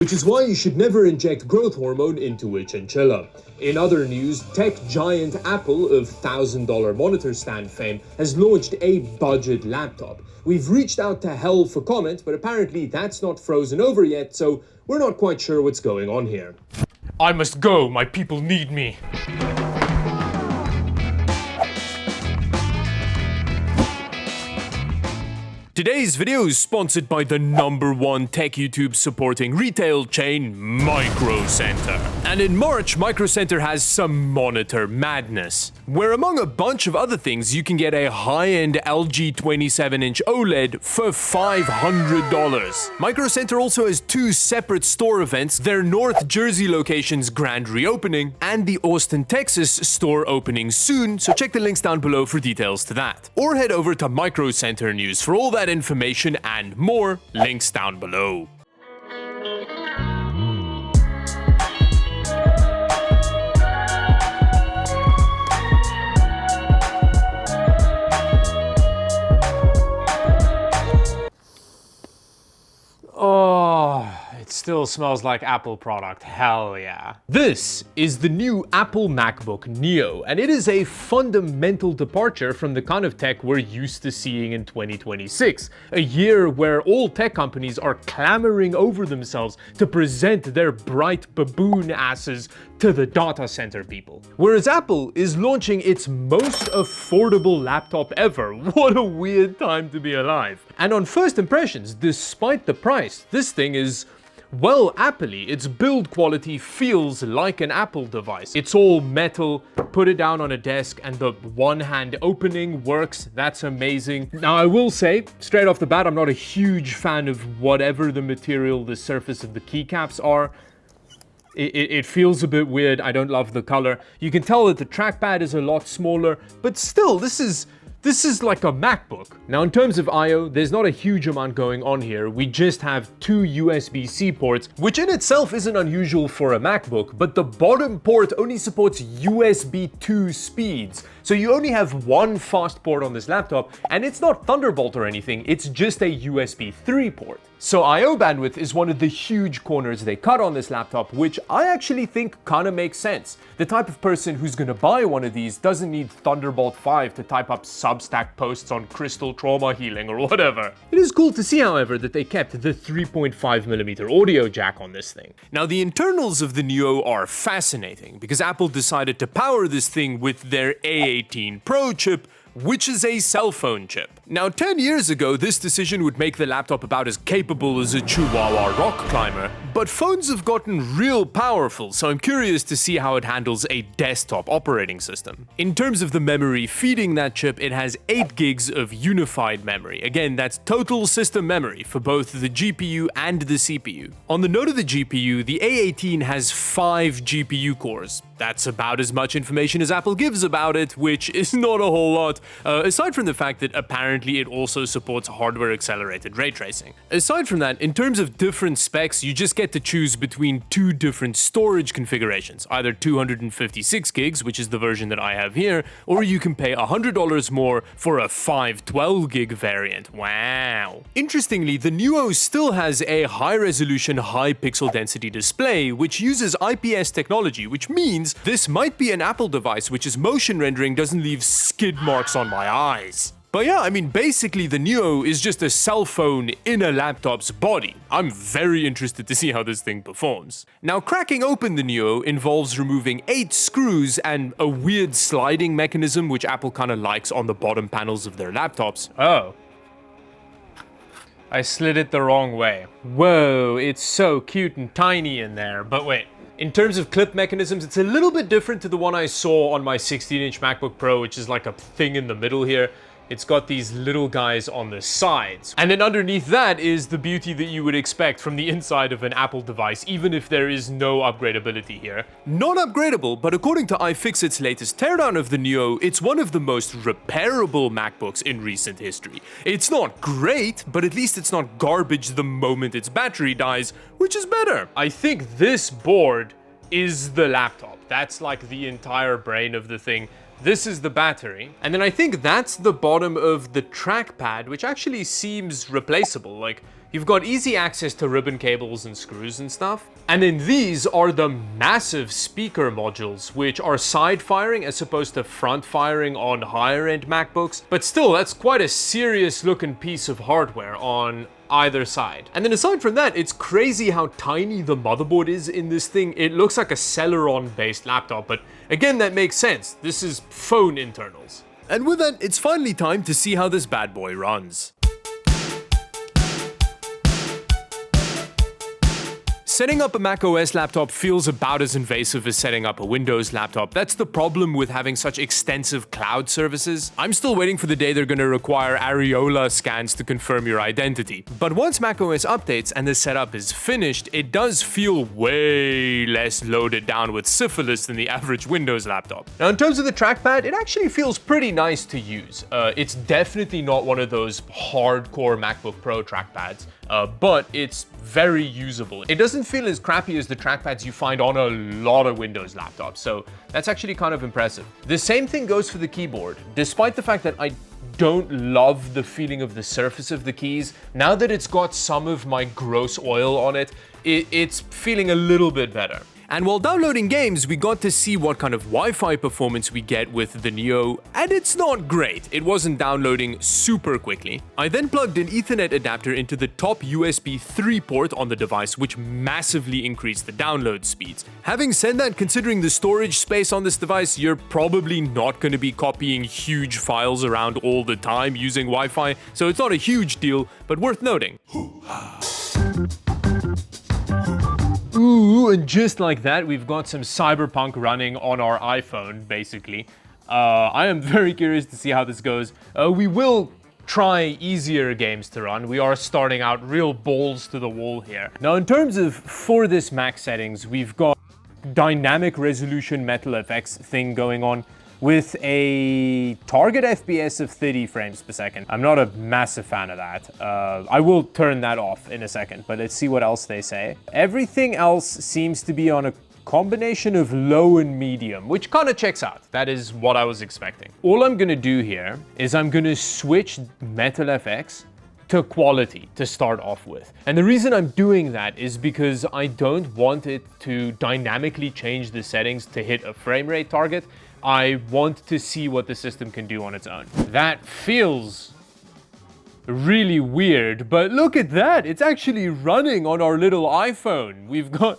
Which is why you should never inject growth hormone into a chinchilla. In other news, tech giant Apple of $1,000 monitor stand fame has launched a budget laptop. We've reached out to Hell for comment, but apparently that's not frozen over yet, so we're not quite sure what's going on here. I must go, my people need me. Today's video is sponsored by the #1 tech YouTube supporting retail chain, Microcenter. And in March, Microcenter has some monitor madness, where among a bunch of other things, you can get a high-end LG 27-inch OLED for $500. Microcenter also has two separate store events, their North Jersey location's grand reopening, and the Austin, Texas store opening soon, so check the links down below for details to that. Or head over to Microcenter News for all that information and more, links down below. Oh, it still smells like Apple product, hell yeah. This is the new Apple MacBook Neo, and it is a fundamental departure from the kind of tech we're used to seeing in 2026, a year where all tech companies are clamoring over themselves to present their bright baboon asses to the data center people. Whereas Apple is launching its most affordable laptop ever. What a weird time to be alive. And on first impressions, despite the price, this thing is, well, Apple-y. Its build quality feels like an Apple device. It's all metal, put it down on a desk and the one-hand opening works. That's amazing. Now, I will say, straight off the bat, I'm not a huge fan of whatever the material the surface of the keycaps are. It feels a bit weird. I don't love the color. You can tell that the trackpad is a lot smaller, but still, this is like a MacBook. Now, in terms of I/O, there's not a huge amount going on here. We just have two USB-C ports, which in itself isn't unusual for a MacBook, but the bottom port only supports USB 2 speeds. So you only have one fast port on this laptop, and it's not Thunderbolt or anything, it's just a USB 3 port. So I/O bandwidth is one of the huge corners they cut on this laptop, which I actually think kind of makes sense. The type of person who's going to buy one of these doesn't need Thunderbolt 5 to type up Substack posts on crystal trauma healing or whatever. It is cool to see, however, that they kept the 3.5mm audio jack on this thing. Now, the internals of the Neo are fascinating because Apple decided to power this thing with their A18 Pro chip, which is a cell phone chip. Now, 10 years ago, this decision would make the laptop about as capable as a Chihuahua rock climber, but phones have gotten real powerful, so I'm curious to see how it handles a desktop operating system. In terms of the memory feeding that chip, it has 8 gigs of unified memory. Again, that's total system memory for both the GPU and the CPU. On the note of the GPU, the A18 has 5 GPU cores. That's about as much information as Apple gives about it, which is not a whole lot, aside from the fact that apparently it also supports hardware-accelerated ray tracing. Aside from that, in terms of different specs, you just get to choose between 2 different storage configurations, either 256 gigs, which is the version that I have here, or you can pay $100 more for a 512 gig variant. Wow. Interestingly, the Neo still has a high-resolution, high-pixel density display, which uses IPS technology, which means this might be an Apple device which's motion rendering doesn't leave skid marks on my eyes. But yeah, I mean, basically the Neo is just a cell phone in a laptop's body. I'm very interested to see how this thing performs. Now, cracking open the Neo involves removing 8 screws and a weird sliding mechanism which Apple kind of likes on the bottom panels of their laptops. Oh. I slid it the wrong way. Whoa, it's so cute and tiny in there, but wait. In terms of clip mechanisms, it's a little bit different to the one I saw on my 16-inch MacBook Pro, which is like a thing in the middle here. It's got these little guys on the sides. And then underneath that is the beauty that you would expect from the inside of an Apple device, even if there is no upgradability here. Not upgradable, but according to iFixit's latest teardown of the Neo, it's one of the most repairable MacBooks in recent history. It's not great, but at least it's not garbage the moment its battery dies, which is better. I think this board is the laptop. That's like the entire brain of the thing. This is the battery, and then I think that's the bottom of the trackpad, which actually seems replaceable. Like, You've got easy access to ribbon cables and screws and stuff. And then these are the massive speaker modules, which are side firing as opposed to front firing on higher end MacBooks. But still, that's quite a serious looking piece of hardware on either side. And then aside from that, it's crazy how tiny the motherboard is in this thing. It looks like a Celeron based laptop, but again, that makes sense. This is phone internals. And with that, it's finally time to see how this bad boy runs. Setting up a macOS laptop feels about as invasive as setting up a Windows laptop. That's the problem with having such extensive cloud services. I'm still waiting for the day they're going to require areola scans to confirm your identity. But once macOS updates and the setup is finished, it does feel way less loaded down with syphilis than the average Windows laptop. Now, in terms of the trackpad, it actually feels pretty nice to use. It's definitely not one of those hardcore MacBook Pro trackpads, but it's very usable. It doesn't feel as crappy as the trackpads you find on a lot of Windows laptops, so that's actually kind of impressive. The same thing goes for the keyboard. Despite the fact that I don't love the feeling of the surface of the keys, now that it's got some of my gross oil on it, it's feeling a little bit better. And while downloading games, we got to see what kind of Wi-Fi performance we get with the Neo, and it's not great. It wasn't downloading super quickly. I then plugged an Ethernet adapter into the top USB 3 port on the device, which massively increased the download speeds. Having said that, considering the storage space on this device, you're probably not going to be copying huge files around all the time using Wi-Fi, so it's not a huge deal, but worth noting. Ooh, and just like that, we've got some Cyberpunk running on our iPhone, basically. I am very curious to see how this goes. We will try easier games to run. We are starting out real balls to the wall here. Now, in terms of for this Mac settings, we've got dynamic resolution Metal FX thing going on with a target FPS of 30 frames per second. I'm not a massive fan of that. I will turn that off in a second, but let's see what else they say. Everything else seems to be on a combination of low and medium, which kind of checks out. That is what I was expecting. All I'm gonna do here is I'm gonna switch Metal FX to quality to start off with. And the reason I'm doing that is because I don't want it to dynamically change the settings to hit a frame rate target. I want to see what the system can do on its own. That feels really weird, but look at that. It's actually running on our little iPhone. We've got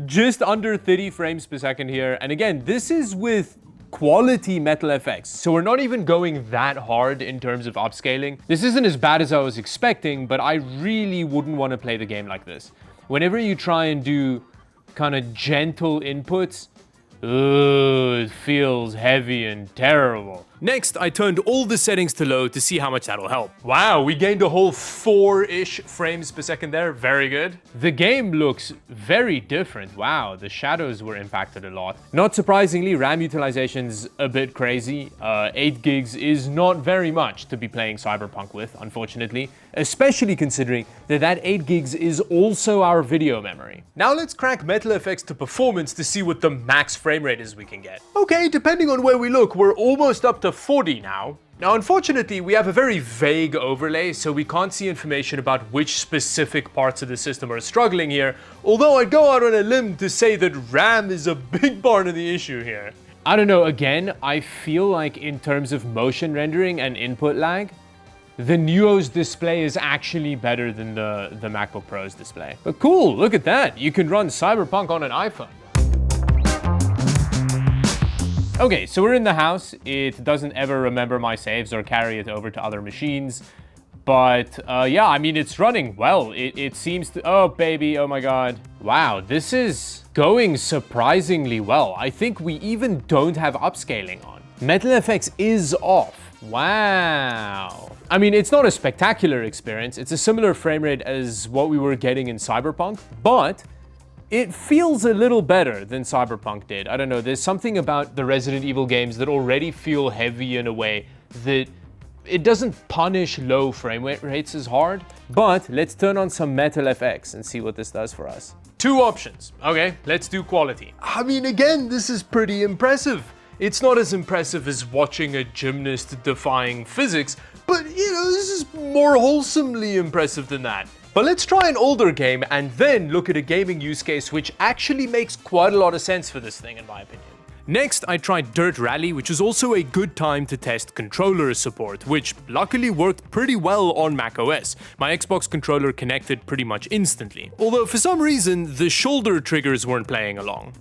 just under 30 frames per second here. And again, this is with quality Metal FX. So we're not even going that hard in terms of upscaling. This isn't as bad as I was expecting, but I really wouldn't want to play the game like this. Whenever you try and do kind of gentle inputs, it feels heavy and terrible. Next, I turned all the settings to low to see how much that'll help. Wow, we gained a whole 4-ish frames per second there. Very good. The game looks very different. Wow, the shadows were impacted a lot. Not surprisingly, RAM utilization's a bit crazy. 8 gigs is not very much to be playing Cyberpunk with, unfortunately, especially considering that 8 gigs is also our video memory. Now let's crack Metal FX to performance to see what the max frame rate is we can get. Okay, depending on where we look, we're almost up to 40 now. Now, unfortunately, we have a very vague overlay, so we can't see information about which specific parts of the system are struggling here, although I'd go out on a limb to say that RAM is a big part of the issue here. I don't know, again, I feel like in terms of motion rendering and input lag, the Neo's display is actually better than the MacBook Pro's display. But cool, look at that. You can run Cyberpunk on an iPhone. Okay, so we're in the house. It doesn't ever remember my saves or carry it over to other machines. But yeah, I mean, it's running well. It seems to, oh baby, oh my God. Wow, this is going surprisingly well. I think we even don't have upscaling on. Metal FX is off. Wow. I mean, it's not a spectacular experience. It's a similar frame rate as what we were getting in Cyberpunk, but it feels a little better than Cyberpunk did. I don't know, there's something about the Resident Evil games that already feel heavy in a way that it doesn't punish low frame rates as hard. But let's turn on some Metal FX and see what this does for us. Two options. Okay, let's do quality. I mean, again, this is pretty impressive. It's not as impressive as watching a gymnast defying physics, but this is more wholesomely impressive than that. But let's try an older game and then look at a gaming use case which actually makes quite a lot of sense for this thing in my opinion. Next, I tried Dirt Rally, which was also a good time to test controller support, which luckily worked pretty well on macOS. My Xbox controller connected pretty much instantly. Although for some reason, the shoulder triggers weren't playing along.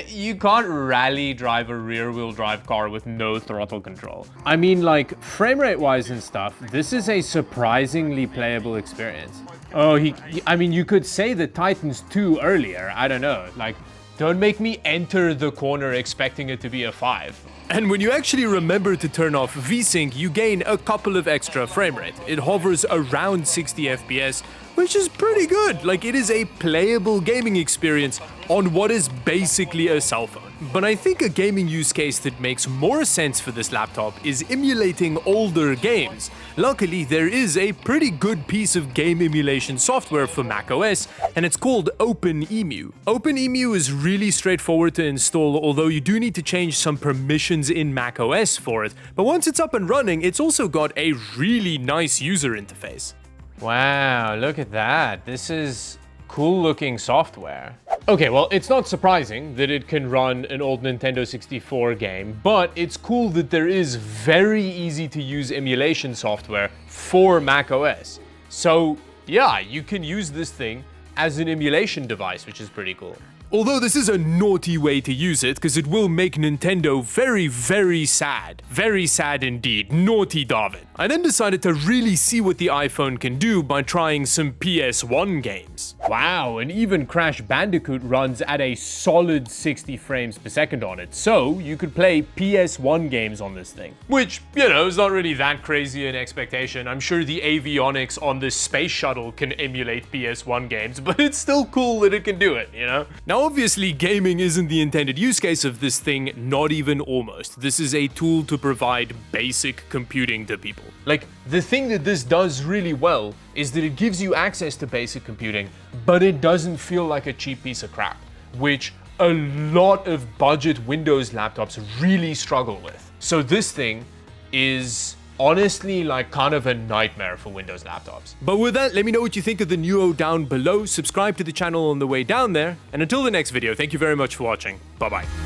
You can't rally drive a rear-wheel drive car with no throttle control. I mean, like, frame rate-wise and stuff, this is a surprisingly playable experience. Oh, I mean, you could say the Titans 2 earlier, I don't know, like, don't make me enter the corner expecting it to be a 5. And when you actually remember to turn off VSync, you gain a couple of extra frame rate. It hovers around 60 FPS, which is pretty good. Like, it is a playable gaming experience on what is basically a cell phone. But I think a gaming use case that makes more sense for this laptop is emulating older games. Luckily, there is a pretty good piece of game emulation software for macOS, and it's called OpenEmu. OpenEmu is really straightforward to install, although you do need to change some permissions in macOS for it. But once it's up and running, it's also got a really nice user interface. Wow, look at that. This is cool looking software. Okay, well, it's not surprising that it can run an old Nintendo 64 game, but it's cool that there is very easy to use emulation software for macOS. So yeah, you can use this thing as an emulation device, which is pretty cool. Although this is a naughty way to use it, because it will make Nintendo very, very sad. Very sad indeed. Naughty Dawid. I then decided to really see what the iPhone can do by trying some PS1 games. Wow, and even Crash Bandicoot runs at a solid 60 frames per second on it, so you could play PS1 games on this thing. Which, is not really that crazy an expectation. I'm sure the avionics on this space shuttle can emulate PS1 games, but it's still cool that it can do it, Now, obviously, gaming isn't the intended use case of this thing, not even almost. This is a tool to provide basic computing to people. Like, the thing that this does really well is that it gives you access to basic computing, but it doesn't feel like a cheap piece of crap, which a lot of budget Windows laptops really struggle with. So this thing is honestly like kind of a nightmare for Windows laptops. But with that, let me know what you think of the Neo down below, subscribe to the channel on the way down there, and until the next video, thank you very much for watching. Bye bye.